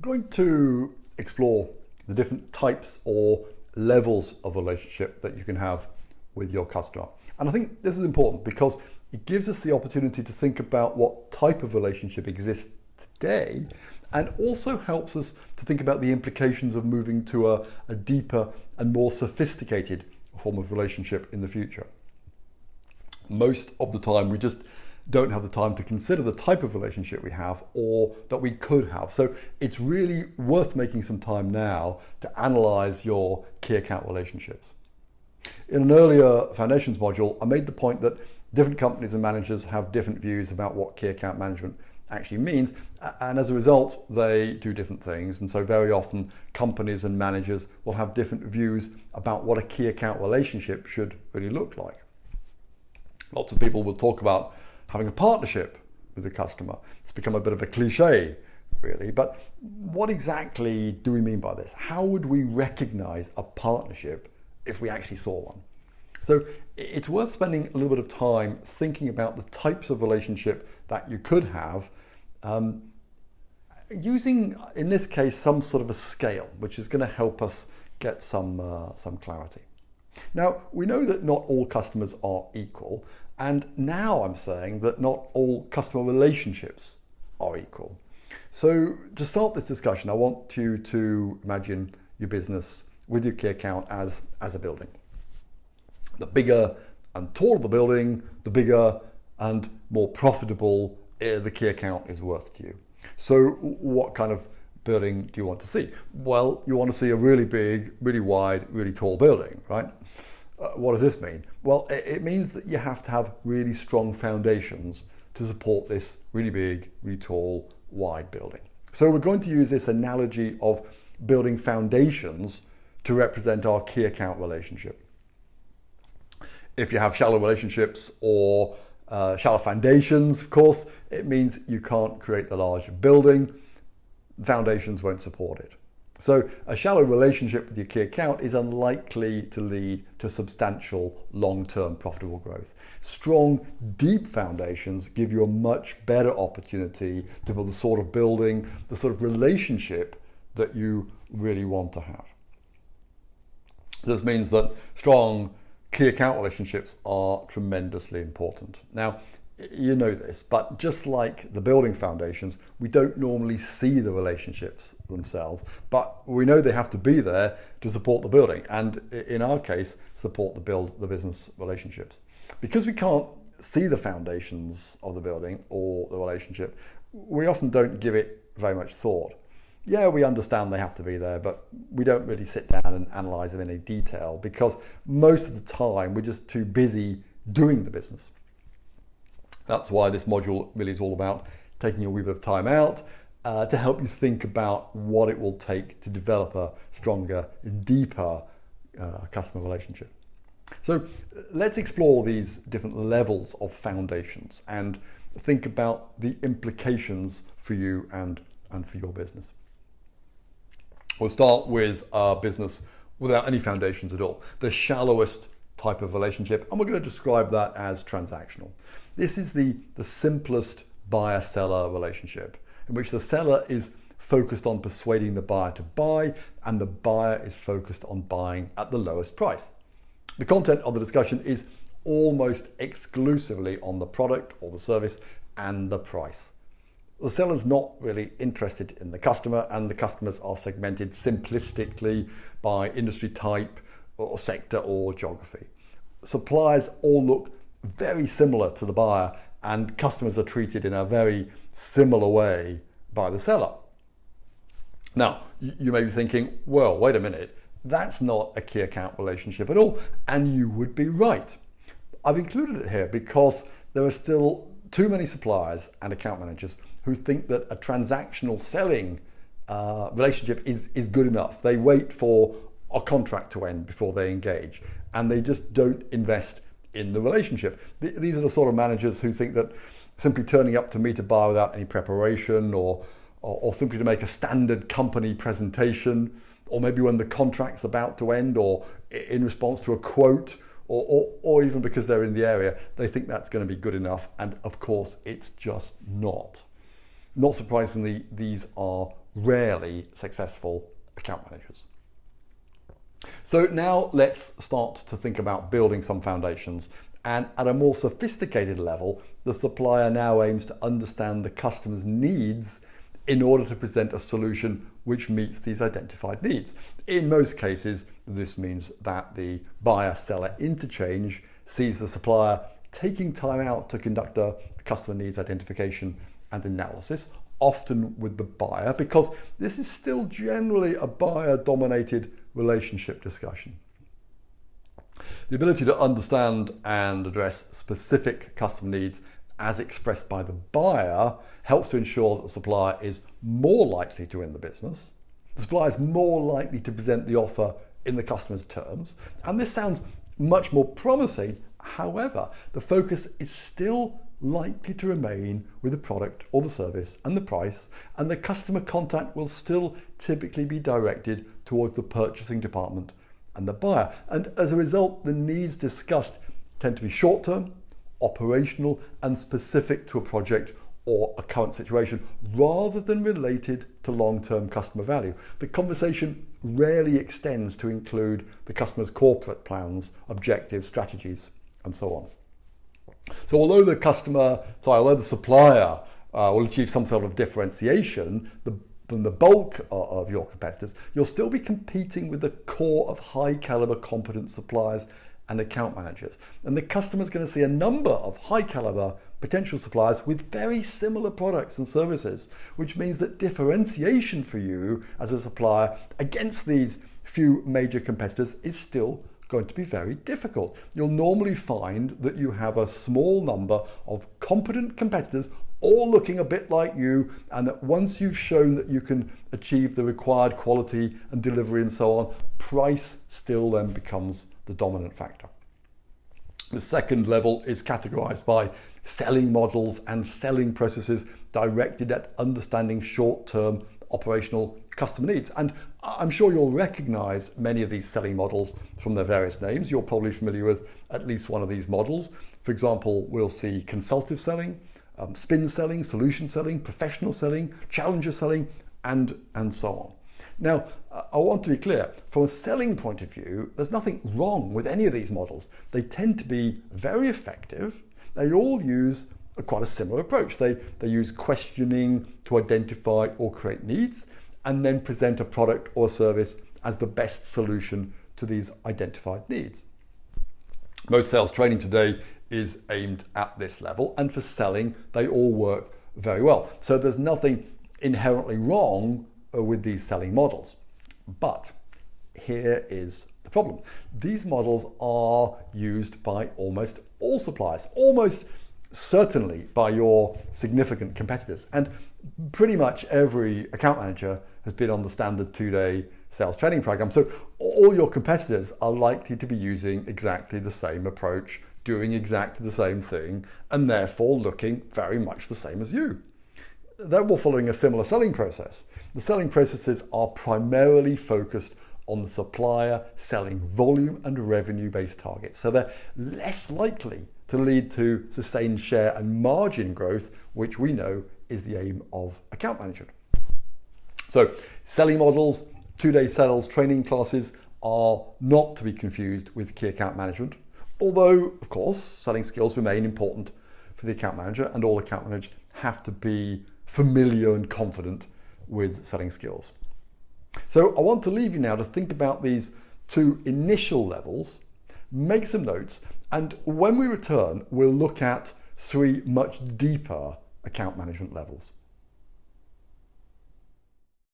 going to explore the different types or levels of relationship that you can have with your customer. And I think this is important because it gives us the opportunity to think about what type of relationship exists today, and also helps us to think about the implications of moving to a deeper and more sophisticated form of relationship in the future. Most of the time we just don't have the time to consider the type of relationship we have or that we could have. So it's really worth making some time now to analyze your key account relationships. In an earlier Foundations module, I made the point that different companies and managers have different views about what key account management actually means, and as a result they do different things. And so very often companies and managers will have different views about what a key account relationship should really look like. Lots of people will talk about having a partnership with the customer. It's become a bit of a cliche, really, but what exactly do we mean by this? How would we recognize a partnership if we actually saw one? So it's worth spending a little bit of time thinking about the types of relationship that you could have, using, in this case, some sort of a scale, which is going to help us get some clarity. Now, we know that not all customers are equal, and now I'm saying that not all customer relationships are equal. So to start this discussion, I want you to imagine your business with your key account as a building. The bigger and taller the building, the bigger and more profitable the key account is worth to you. So what kind of building do you want to see? Well, you want to see a really big, really wide, really tall building, right? What does this mean? Well, it means that you have to have really strong foundations to support this really big, really tall, wide building. So we're going to use this analogy of building foundations to represent our key account relationship. If you have shallow relationships or shallow foundations, of course, it means you can't create the large building. Foundations won't support it. So a shallow relationship with your key account is unlikely to lead to substantial long-term profitable growth. Strong, deep foundations give you a much better opportunity to build the sort of building, the sort of relationship that you really want to have. This means that strong key account relationships are tremendously important. Now, you know this, but just like the building foundations, we don't normally see the relationships themselves, but we know they have to be there to support the building, and in our case, support the business relationships. Because we can't see the foundations of the building or the relationship, we often don't give it very much thought. Yeah, we understand they have to be there, but we don't really sit down and analyze them in any detail because most of the time we're just too busy doing the business. That's why this module really is all about taking a wee bit of time out to help you think about what it will take to develop a stronger, deeper customer relationship. So let's explore these different levels of foundations and think about the implications for you and for your business. We'll start with our business without any foundations at all, the shallowest type of relationship, and we're going to describe that as transactional. This is the simplest buyer-seller relationship, in which the seller is focused on persuading the buyer to buy, and the buyer is focused on buying at the lowest price. The content of the discussion is almost exclusively on the product or the service and the price. The seller's not really interested in the customer, and the customers are segmented simplistically by industry type or sector or geography. Suppliers all look very similar to the buyer, and customers are treated in a very similar way by the seller. Now, you may be thinking, well, wait a minute, that's not a key account relationship at all, and you would be right. I've included it here because there are still too many suppliers and account managers who think that a transactional selling relationship is good enough. They wait for a contract to end before they engage, and they just don't invest in the relationship. These are the sort of managers who think that simply turning up to meet a buyer without any preparation or simply to make a standard company presentation, or maybe when the contract's about to end, or in response to a quote, or even because they're in the area, they think that's going to be good enough, and of course it's just not. Not surprisingly, these are rarely successful account managers. So now let's start to think about building some foundations, and at a more sophisticated level, the supplier now aims to understand the customer's needs in order to present a solution which meets these identified needs. In most cases, this means that the buyer-seller interchange sees the supplier taking time out to conduct a customer needs identification and analysis, often with the buyer, because this is still generally a buyer-dominated relationship discussion. The ability to understand and address specific customer needs as expressed by the buyer helps to ensure that the supplier is more likely to win the business. The supplier is more likely to present the offer in the customer's terms. And this sounds much more promising. However, the focus is still likely to remain with the product or the service and the price, and the customer contact will still typically be directed towards the purchasing department and the buyer. And as a result, the needs discussed tend to be short-term, operational, and specific to a project or a current situation, rather than related to long-term customer value. The conversation rarely extends to include the customer's corporate plans, objectives, strategies, and so on. So although the supplier will achieve some sort of differentiation from the bulk of your competitors, you'll still be competing with the core of high caliber competent suppliers and account managers. And the customer's going to see a number of high caliber potential suppliers with very similar products and services, which means that differentiation for you as a supplier against these few major competitors is still going to be very difficult. You'll normally find that you have a small number of competent competitors all looking a bit like you, and that once you've shown that you can achieve the required quality and delivery and so on, price still then becomes the dominant factor. The second level is categorized by selling models and selling processes directed at understanding short-term operational customer needs. And I'm sure you'll recognize many of these selling models from their various names. You're probably familiar with at least one of these models. For example, we'll see consultative selling, spin selling, solution selling, professional selling, challenger selling, and so on. Now, I want to be clear, from a selling point of view, there's nothing wrong with any of these models. They tend to be very effective. They all use quite a similar approach. They use questioning to identify or create needs, and then present a product or service as the best solution to these identified needs. Most sales training today is aimed at this level, and for selling, they all work very well. So there's nothing inherently wrong with these selling models. But here is the problem. These models are used by almost all suppliers, almost certainly by your significant competitors. And pretty much every account manager has been on the standard 2-day sales training program. So all your competitors are likely to be using exactly the same approach, doing exactly the same thing, and therefore looking very much the same as you. They're all following a similar selling process. The selling processes are primarily focused on the supplier selling volume and revenue-based targets. So they're less likely to lead to sustained share and margin growth, which we know is the aim of account management. So selling models, 2-day sales training classes are not to be confused with key account management, although, of course, selling skills remain important for the account manager, and all account managers have to be familiar and confident with selling skills. So I want to leave you now to think about these two initial levels, make some notes, and when we return, we'll look at 3 much deeper account management levels.